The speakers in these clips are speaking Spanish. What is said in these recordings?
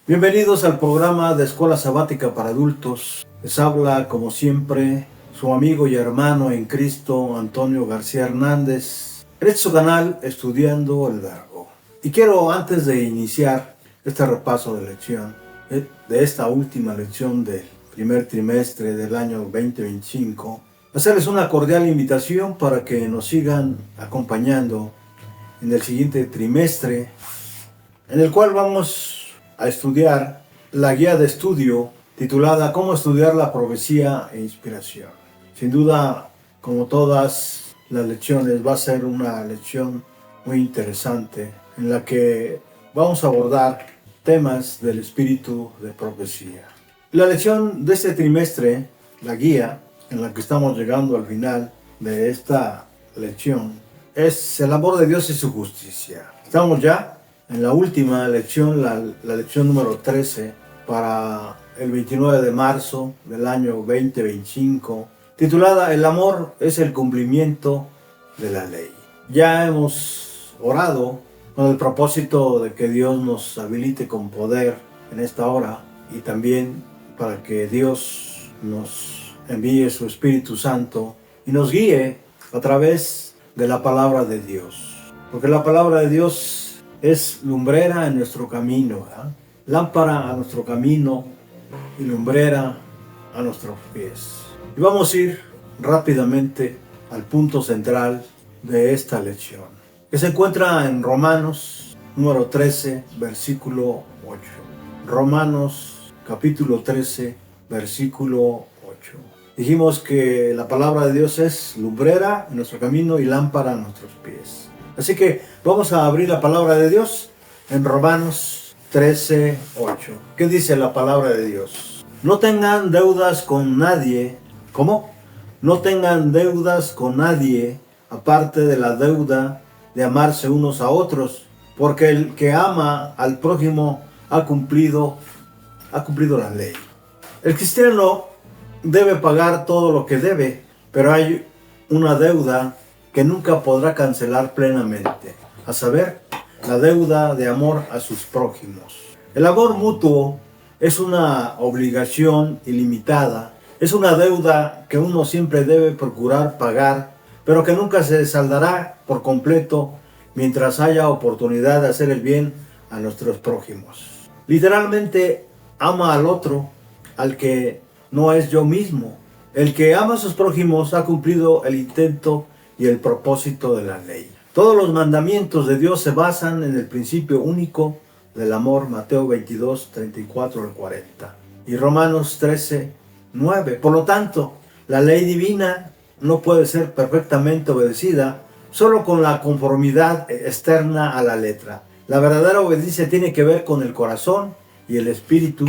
Bienvenidos al programa de Escuela Sabática para Adultos. Les habla, como siempre, su amigo y hermano en Cristo, Antonio García Hernández, en este su canal Estudiando el Verbo. Y quiero, antes de iniciar este repaso de lección, de esta última lección del primer trimestre del año 2025, hacerles una cordial invitación para que nos sigan acompañando en el siguiente trimestre, en el cual vamos a estudiar la guía de estudio titulada Cómo estudiar la profecía e inspiración. Sin duda, como todas las lecciones, va a ser una lección muy interesante en la que vamos a abordar temas del espíritu de profecía. La lección de este trimestre, la guía en la que estamos llegando al final de esta lección, es el amor de Dios y su justicia. Estamos ya en la última lección, la lección número 13, para el 29 de marzo del año 2025, titulada El amor es el cumplimiento de la ley. Ya hemos orado con el propósito de que Dios nos habilite con poder en esta hora y también para que Dios nos envíe su Espíritu Santo y nos guíe a través de la palabra de Dios. Porque la palabra de Dios es lumbrera en nuestro camino, ¿verdad? Lámpara a nuestro camino y lumbrera a nuestros pies. Y vamos a ir rápidamente al punto central de esta lección, que se encuentra en Romanos número 13, versículo 8. Romanos capítulo 13, versículo 8. Dijimos que la palabra de Dios es lumbrera en nuestro camino y lámpara a nuestros pies. Así que vamos a abrir la palabra de Dios en Romanos 13, 8. ¿Qué dice la palabra de Dios? No tengan deudas con nadie. ¿Cómo? No tengan deudas con nadie, aparte de la deuda de amarse unos a otros, porque el que ama al prójimo ha cumplido la ley. El cristiano debe pagar todo lo que debe, pero hay una deuda que nunca podrá cancelar plenamente, a saber, la deuda de amor a sus prójimos. El amor mutuo es una obligación ilimitada, es una deuda que uno siempre debe procurar pagar, pero que nunca se saldará por completo mientras haya oportunidad de hacer el bien a nuestros prójimos. Literalmente, ama al otro, al que no es yo mismo. El que ama a sus prójimos ha cumplido el intento y el propósito de la ley. Todos los mandamientos de Dios se basan en el principio único del amor, Mateo 22, 34 al 40. Y Romanos 13, 9. Por lo tanto, la ley divina no puede ser perfectamente obedecida solo con la conformidad externa a la letra. La verdadera obediencia tiene que ver con el corazón y el espíritu.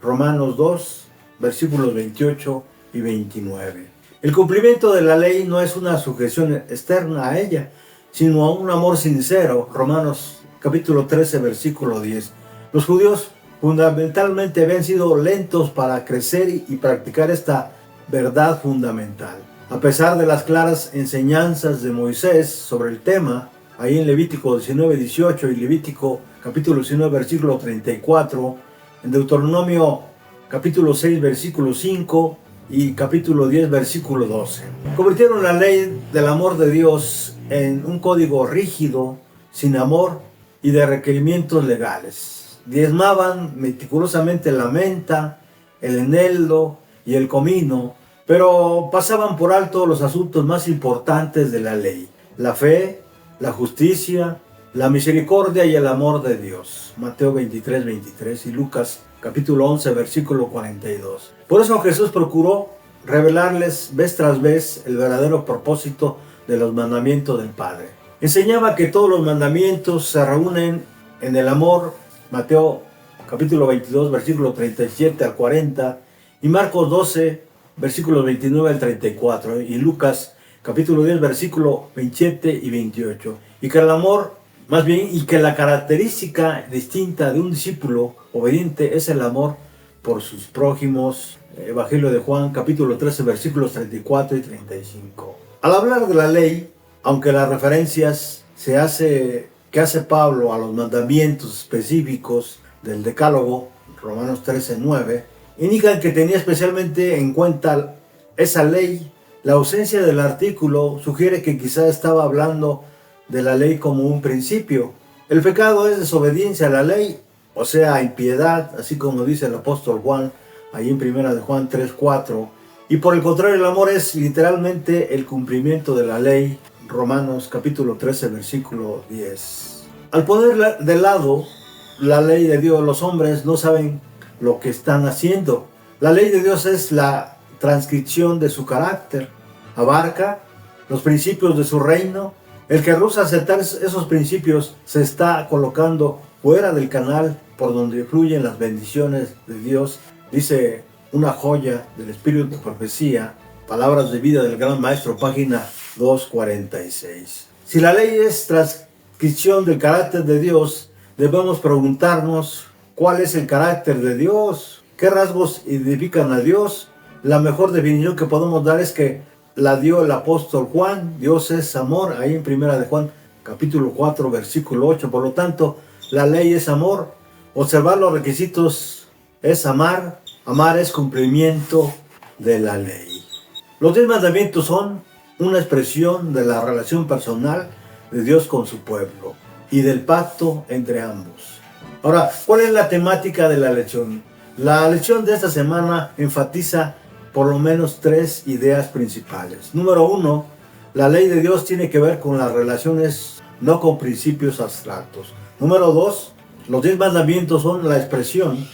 Romanos 2, versículos 28 y 29. El cumplimiento de la ley no es una sujeción externa a ella, sino a un amor sincero. Romanos capítulo 13, versículo 10. Los judíos fundamentalmente habían sido lentos para crecer y practicar esta verdad fundamental. A pesar de las claras enseñanzas de Moisés sobre el tema, ahí en Levítico 19, 18 y Levítico capítulo 19, versículo 34, en Deuteronomio capítulo 6, versículo 5, y capítulo 10, versículo 12. Convirtieron la ley del amor de Dios en un código rígido, sin amor y de requerimientos legales. Diezmaban meticulosamente la menta, el eneldo y el comino, pero pasaban por alto los asuntos más importantes de la ley: la fe, la justicia, la misericordia y el amor de Dios. Mateo 23, 23 y Lucas capítulo 11, versículo 42. Por eso Jesús procuró revelarles vez tras vez el verdadero propósito de los mandamientos del Padre. Enseñaba que todos los mandamientos se reúnen en el amor. Mateo capítulo 22, versículo 37 al 40 y Marcos 12, versículos 29 al 34 y Lucas capítulo 10, versículo 27 y 28. Y que el amor, más bien, y que la característica distinta de un discípulo obediente es el amor por sus prójimos. Evangelio de Juan, capítulo 13, versículos 34 y 35. Al hablar de la ley, aunque las referencias que hace Pablo a los mandamientos específicos del Decálogo, Romanos 13:9, indican que tenía especialmente en cuenta esa ley. La ausencia del artículo sugiere que quizá estaba hablando de la ley como un principio. El pecado es desobediencia a la ley, o sea, impiedad, así como dice el apóstol Juan, ahí en 1 de Juan 3:4. Y por el contrario, el amor es literalmente el cumplimiento de la ley, Romanos capítulo 13, versículo 10. Al poner de lado la ley de Dios, los hombres no saben lo que están haciendo. La ley de Dios es la transcripción de su carácter, abarca los principios de su reino. El que rehúsa aceptar esos principios se está colocando fuera del canal por donde fluyen las bendiciones de Dios. Dice una joya del Espíritu de Profecía, Palabras de Vida del Gran Maestro, página 246. Si la ley es transcripción del carácter de Dios, debemos preguntarnos cuál es el carácter de Dios, qué rasgos identifican a Dios. La mejor definición que podemos dar es que la dio el apóstol Juan. Dios es amor, ahí en 1 de Juan capítulo 4 versículo 8. Por lo tanto, la ley es amor. Observar los requisitos es amar. Amar es cumplimiento de la ley. Los 10 mandamientos son una expresión de la relación personal de Dios con su pueblo y del pacto entre ambos. Ahora, ¿cuál es la temática de la lección? La lección de esta semana enfatiza por lo menos 3 ideas principales. Número 1, la ley de Dios tiene que ver con las relaciones, no con principios abstractos. Número 2, los 10 mandamientos son la expresión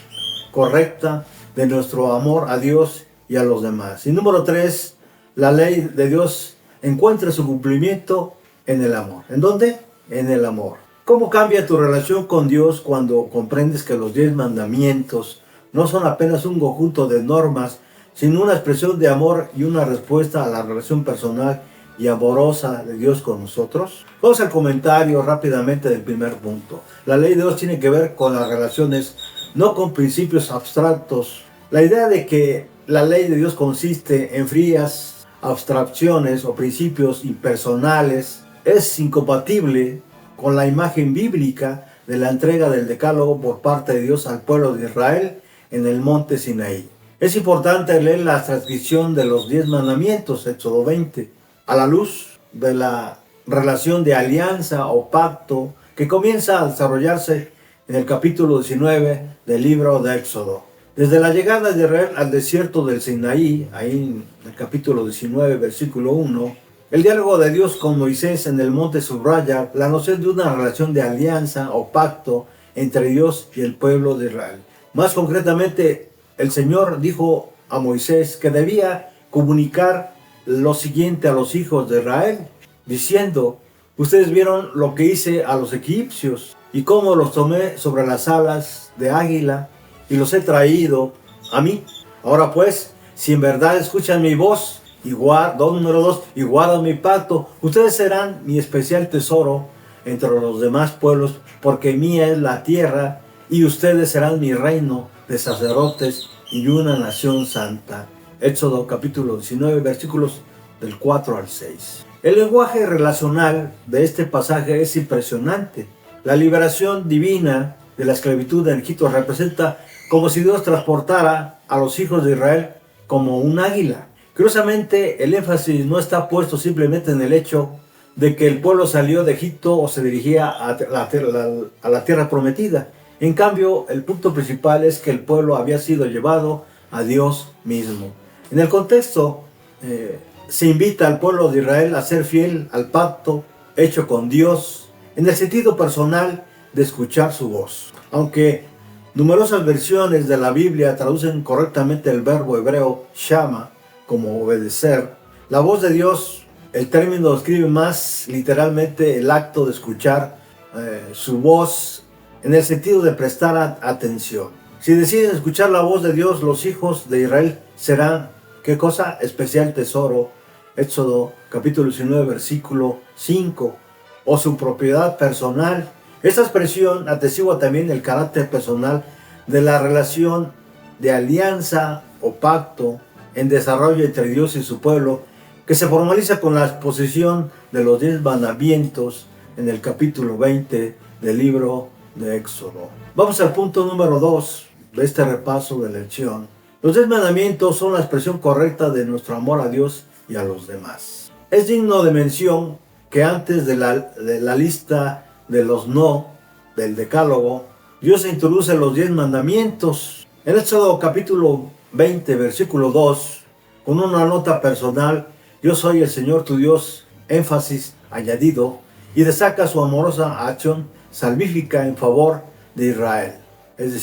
correcta de nuestro amor a Dios y a los demás. Y número 3, la ley de Dios encuentra su cumplimiento en el amor. ¿En dónde? En el amor. ¿Cómo cambia tu relación con Dios cuando comprendes que los 10 mandamientos no son apenas un conjunto de normas, sino una expresión de amor y una respuesta a la relación personal y amorosa de Dios con nosotros? Vamos al comentario rápidamente del primer punto. La ley de Dios tiene que ver con las relaciones, no con principios abstractos. La idea de que la ley de Dios consiste en frías abstracciones o principios impersonales es incompatible con la imagen bíblica de la entrega del Decálogo por parte de Dios al pueblo de Israel en el monte Sinaí. Es importante leer la transcripción de los 10 mandamientos, Éxodo 20, a la luz de la relación de alianza o pacto que comienza a desarrollarse en el capítulo 19 del libro de Éxodo. Desde la llegada de Israel al desierto del Sinaí, ahí en el capítulo 19, versículo 1, el diálogo de Dios con Moisés en el monte subraya la noción de una relación de alianza o pacto entre Dios y el pueblo de Israel. Más concretamente, el Señor dijo a Moisés que debía comunicar lo siguiente a los hijos de Israel, diciendo: ustedes vieron lo que hice a los egipcios y cómo los tomé sobre las alas de águila y los he traído a mí. Ahora pues, si en verdad escuchan mi voz y guardan mi pacto, ustedes serán mi especial tesoro entre los demás pueblos, porque mía es la tierra y ustedes serán mi reino de sacerdotes y una nación santa. Éxodo capítulo 19, versículos del 4 al 6. El lenguaje relacional de este pasaje es impresionante. La liberación divina de la esclavitud de Egipto representa como si Dios transportara a los hijos de Israel como un águila. Curiosamente, el énfasis no está puesto simplemente en el hecho de que el pueblo salió de Egipto o se dirigía a la tierra prometida. En cambio, el punto principal es que el pueblo había sido llevado a Dios mismo. En el contexto, se invita al pueblo de Israel a ser fiel al pacto hecho con Dios, en el sentido personal de escuchar su voz. Aunque numerosas versiones de la Biblia traducen correctamente el verbo hebreo shama como obedecer, la voz de Dios, el término describe más literalmente el acto de escuchar su voz en el sentido de prestar atención. Si deciden escuchar la voz de Dios, los hijos de Israel serán, ¿qué cosa? Especial tesoro. Éxodo capítulo 19 versículo 5. O su propiedad personal. Esta expresión atestigua también el carácter personal de la relación de alianza o pacto en desarrollo entre Dios y su pueblo, que se formaliza con la exposición de los 10 mandamientos en el capítulo 20 del libro de Éxodo. Vamos al punto número 2 de este repaso de lección. Los 10 mandamientos son la expresión correcta de nuestro amor a Dios y a los demás. Es digno de mención que antes de la lista de los no del decálogo, Dios introduce los 10 mandamientos. En Éxodo capítulo 20, versículo 2, con una nota personal, yo soy el Señor tu Dios, énfasis añadido, y destaca su amorosa acción salvífica en favor de Israel, es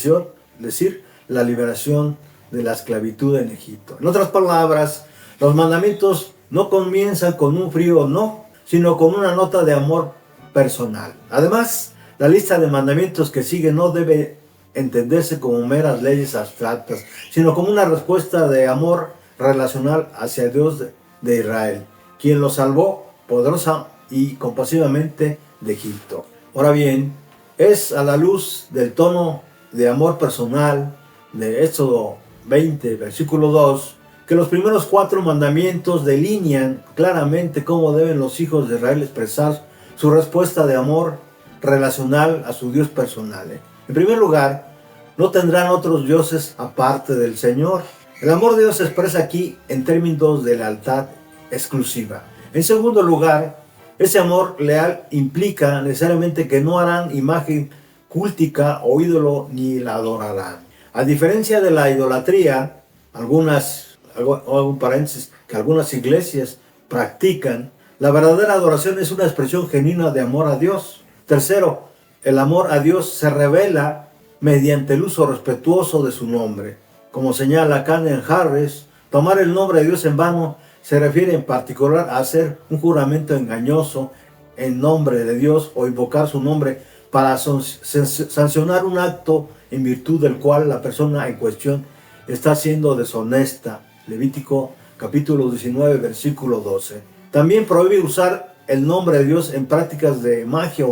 decir, la liberación de la esclavitud en Egipto. En otras palabras, los mandamientos no comienzan con un frío no, sino con una nota de amor personal. Además, la lista de mandamientos que sigue no debe entenderse como meras leyes abstractas, sino como una respuesta de amor relacional hacia Dios de Israel, quien lo salvó poderosa y compasivamente de Egipto. Ahora bien, es a la luz del tono de amor personal de Éxodo 20, versículo 2, que los primeros 4 mandamientos delinean claramente cómo deben los hijos de Israel expresar su respuesta de amor relacional a su Dios personal. En primer lugar, no tendrán otros dioses aparte del Señor. El amor de Dios se expresa aquí en términos de lealtad exclusiva. En segundo lugar, ese amor leal implica necesariamente que no harán imagen cúltica o ídolo ni la adorarán. A diferencia de la idolatría, hago un paréntesis, que algunas iglesias practican, la verdadera adoración es una expresión genuina de amor a Dios. Tercero, el amor a Dios se revela mediante el uso respetuoso de su nombre. Como señala Canon Harris, tomar el nombre de Dios en vano se refiere en particular a hacer un juramento engañoso en nombre de Dios o invocar su nombre para sancionar un acto en virtud del cual la persona en cuestión está siendo deshonesta. Levítico capítulo 19, versículo 12. También prohíbe usar el nombre de Dios en prácticas de magia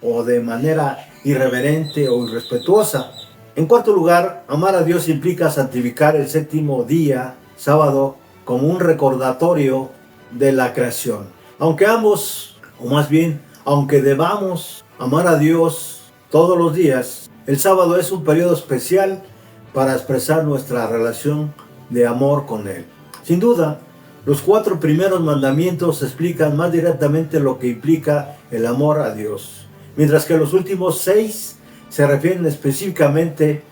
o de manera irreverente o irrespetuosa. En cuarto lugar, amar a Dios implica santificar el séptimo día, sábado, como un recordatorio de la creación. Aunque debamos amar a Dios todos los días, el sábado es un periodo especial para expresar nuestra relación de amor con Él. Sin duda, los 4 primeros mandamientos explican más directamente lo que implica el amor a Dios, mientras que los últimos 6 se refieren específicamente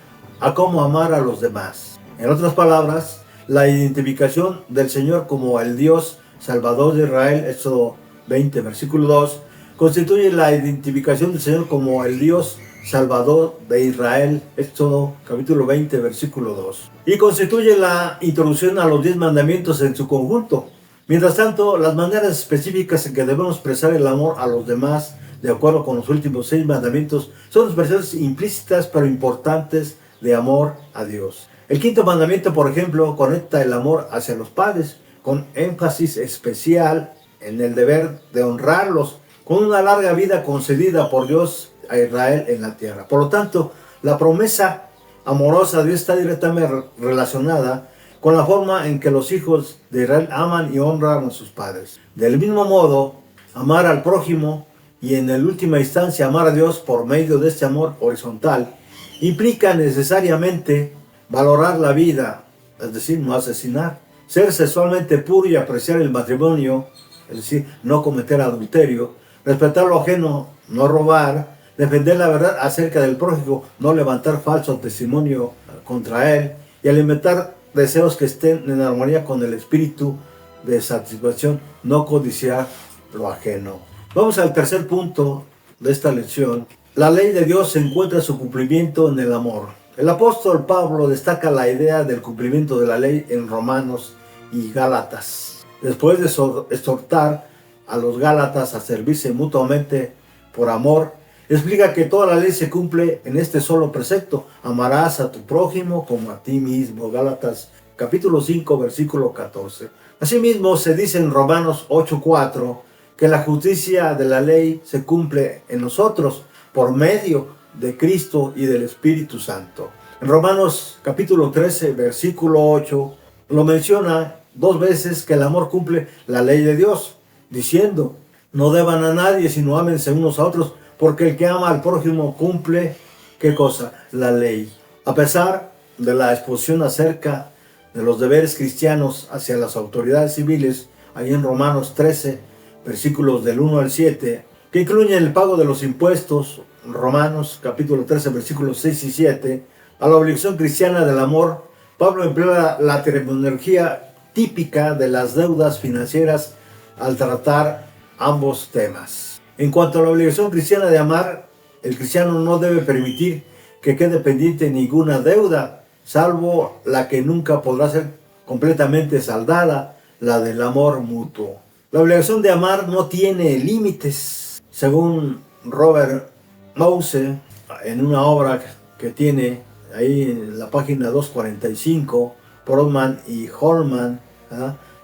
a cómo amar a los demás. En otras palabras, la identificación del Señor como el Dios Salvador de Israel, Éxodo 20, versículo 2, constituye la identificación del Señor como el Dios Salvador de Israel, Éxodo capítulo 20, versículo 2. Y constituye la introducción a los 10 mandamientos en su conjunto. Mientras tanto, las maneras específicas en que debemos expresar el amor a los demás, de acuerdo con los últimos 6 mandamientos, son expresiones implícitas pero importantes de amor a Dios. El quinto mandamiento, por ejemplo, conecta el amor hacia los padres, con énfasis especial en el deber de honrarlos, con una larga vida concedida por Dios a Israel en la tierra. Por lo tanto, la promesa amorosa de Dios está directamente relacionada con la forma en que los hijos de Israel aman y honran a sus padres. Del mismo modo, amar al prójimo y en última instancia amar a Dios por medio de este amor horizontal implica necesariamente valorar la vida, es decir, no asesinar, ser sexualmente puro y apreciar el matrimonio, es decir, no cometer adulterio, respetar lo ajeno, no robar, defender la verdad acerca del prójimo, no levantar falso testimonio contra él y alimentar deseos que estén en armonía con el espíritu de satisfacción, no codiciar lo ajeno. Vamos al tercer punto de esta lección. La ley de Dios encuentra su cumplimiento en el amor. El apóstol Pablo destaca la idea del cumplimiento de la ley en Romanos y Gálatas. Después de exhortar a los Gálatas a servirse mutuamente por amor, explica que toda la ley se cumple en este solo precepto: amarás a tu prójimo como a ti mismo. Gálatas capítulo 5, versículo 14. Asimismo, se dice en Romanos 8:4 que la justicia de la ley se cumple en nosotros por medio de Cristo y del Espíritu Santo. En Romanos capítulo 13, versículo 8, lo menciona 2 veces que el amor cumple la ley de Dios, diciendo: no deban a nadie, sino ámense unos a otros, porque el que ama al prójimo cumple, ¿qué cosa? La ley. A pesar de la exposición acerca de los deberes cristianos hacia las autoridades civiles, ahí en Romanos 13, versículos del 1 al 7, que incluyen el pago de los impuestos, Romanos capítulo 13, versículos 6 y 7, a la obligación cristiana del amor, Pablo emplea la terminología típica de las deudas financieras al tratar ambos temas. En cuanto a la obligación cristiana de amar, el cristiano no debe permitir que quede pendiente ninguna deuda, salvo la que nunca podrá ser completamente saldada, la del amor mutuo. La obligación de amar no tiene límites. Según Robert Mouse, en una obra que tiene ahí en la página 245, Brodman y Holman,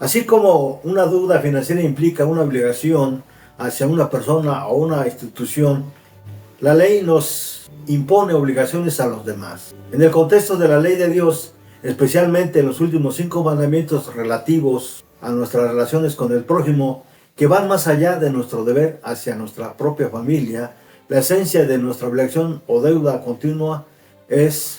así como una deuda financiera implica una obligación hacia una persona o una institución, la ley nos impone obligaciones a los demás. En el contexto de la ley de Dios, especialmente en los últimos 5 mandamientos relativos a nuestras relaciones con el prójimo, que van más allá de nuestro deber hacia nuestra propia familia, la esencia de nuestra obligación o deuda continua es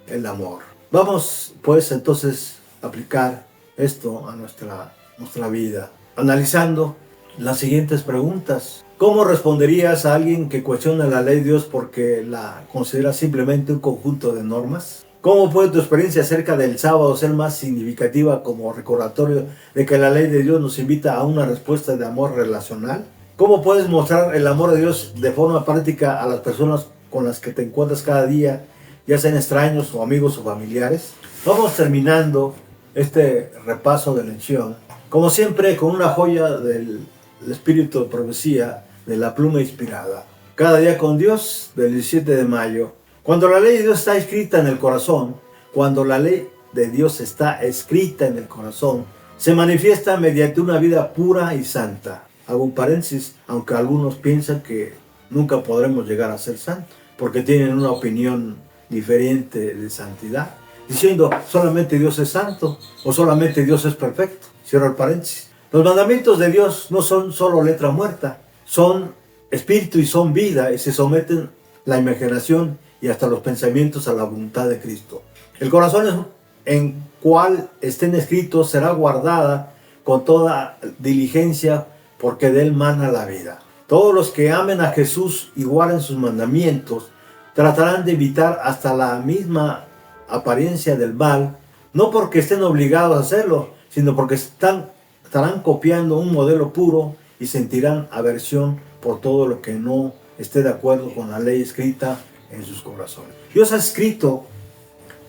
el amor. Vamos pues entonces a aplicar esto a nuestra vida, analizando las siguientes preguntas. ¿Cómo responderías a alguien que cuestiona la ley de Dios porque la considera simplemente un conjunto de normas? ¿Cómo puede tu experiencia acerca del sábado ser más significativa como recordatorio de que la ley de Dios nos invita a una respuesta de amor relacional? ¿Cómo puedes mostrar el amor de Dios de forma práctica a las personas con las que te encuentras cada día, ya sean extraños o amigos o familiares? Vamos terminando este repaso de lección, como siempre, con una joya del espíritu de profecía de la pluma inspirada. Cada día con Dios, del 17 de mayo. Cuando la ley de Dios está escrita en el corazón, cuando la ley de Dios está escrita en el corazón, se manifiesta mediante una vida pura y santa. Hago un paréntesis, aunque algunos piensan que nunca podremos llegar a ser santos, porque tienen una opinión diferente de santidad, diciendo solamente Dios es santo o solamente Dios es perfecto. Cierro el paréntesis. Los mandamientos de Dios no son solo letra muerta, son espíritu y son vida, y se someten la imaginación y hasta los pensamientos a la voluntad de Cristo. El corazón en cual estén escritos será guardada con toda diligencia, porque de él mana la vida. Todos los que amen a Jesús y guarden sus mandamientos tratarán de evitar hasta la misma apariencia del mal, no porque estén obligados a hacerlo, sino porque estarán copiando un modelo puro y sentirán aversión por todo lo que no esté de acuerdo con la ley escrita en sus corazones. Dios ha escrito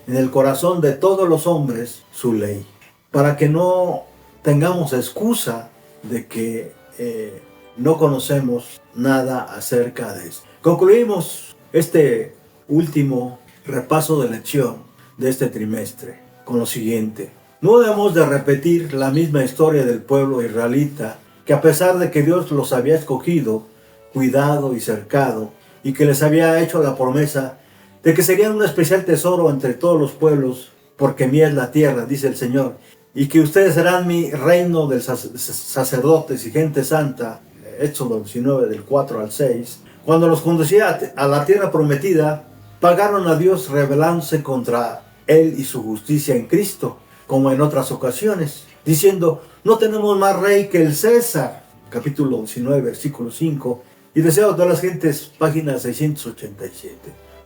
en el corazón de todos los hombres su ley, para que no tengamos excusa de que no conocemos nada acerca de esto. Concluimos este último repaso de lección de este trimestre con lo siguiente. No debemos de repetir la misma historia del pueblo israelita, que a pesar de que Dios los había escogido, cuidado y cercado, y que les había hecho la promesa de que serían un especial tesoro entre todos los pueblos, porque mía es la tierra, dice el Señor, y que ustedes serán mi reino de sacerdotes y gente santa, Éxodo 19 del 4 al 6, cuando los conducía a la tierra prometida, pagaron a Dios rebelándose contra Él y su justicia en Cristo, como en otras ocasiones, diciendo, no tenemos más rey que el César, capítulo 19, versículo 5, y Deseo de todas las gentes, página 687.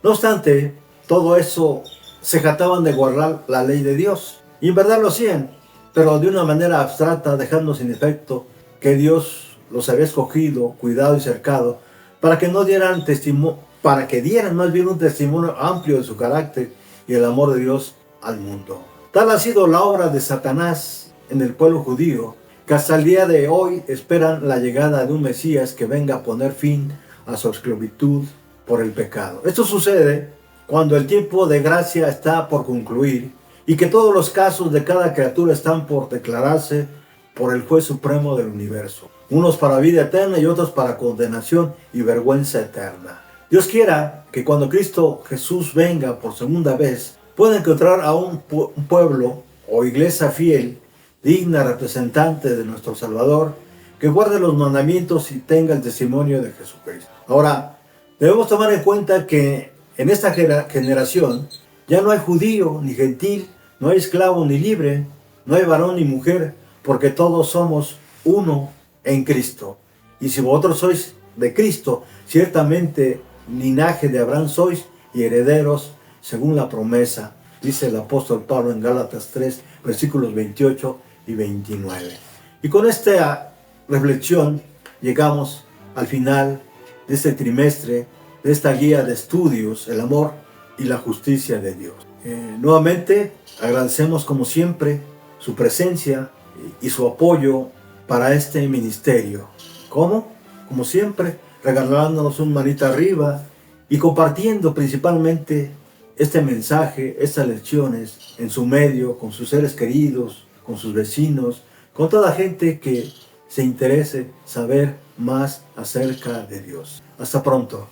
No obstante, todo eso se jactaban de guardar la ley de Dios, y en verdad lo hacían, pero de una manera abstracta, dejando sin efecto que Dios los había escogido, cuidado y cercado, para que no dieran testimonio, para que dieran más bien un testimonio amplio de su carácter y el amor de Dios al mundo. Tal ha sido la obra de Satanás en el pueblo judío, que hasta el día de hoy esperan la llegada de un Mesías que venga a poner fin a su esclavitud por el pecado. Esto sucede cuando el tiempo de gracia está por concluir y que todos los casos de cada criatura están por declararse por el juez supremo del universo, unos para vida eterna y otros para condenación y vergüenza eterna. Dios quiera que cuando Cristo Jesús venga por segunda vez, pueda encontrar a un pueblo o iglesia fiel, digna representante de nuestro Salvador, que guarde los mandamientos y tenga el testimonio de Jesucristo. Ahora, Debemos tomar en cuenta que en esta generación ya no hay judío ni gentil, no hay esclavo ni libre, no hay varón ni mujer, porque todos somos uno en Cristo. Y si vosotros sois de Cristo, ciertamente linaje de Abraham sois y herederos según la promesa, dice el apóstol Pablo en Gálatas 3, versículos 28 y 29. Y con esta reflexión llegamos al final de este trimestre, de esta guía de estudios, el amor y la justicia de Dios. Nuevamente agradecemos como siempre su presencia y su apoyo para este ministerio. ¿Cómo? Como siempre, regalándonos un manita arriba y compartiendo principalmente este mensaje, estas lecciones en su medio, con sus seres queridos, con sus vecinos, con toda gente que se interese saber más acerca de Dios. Hasta pronto.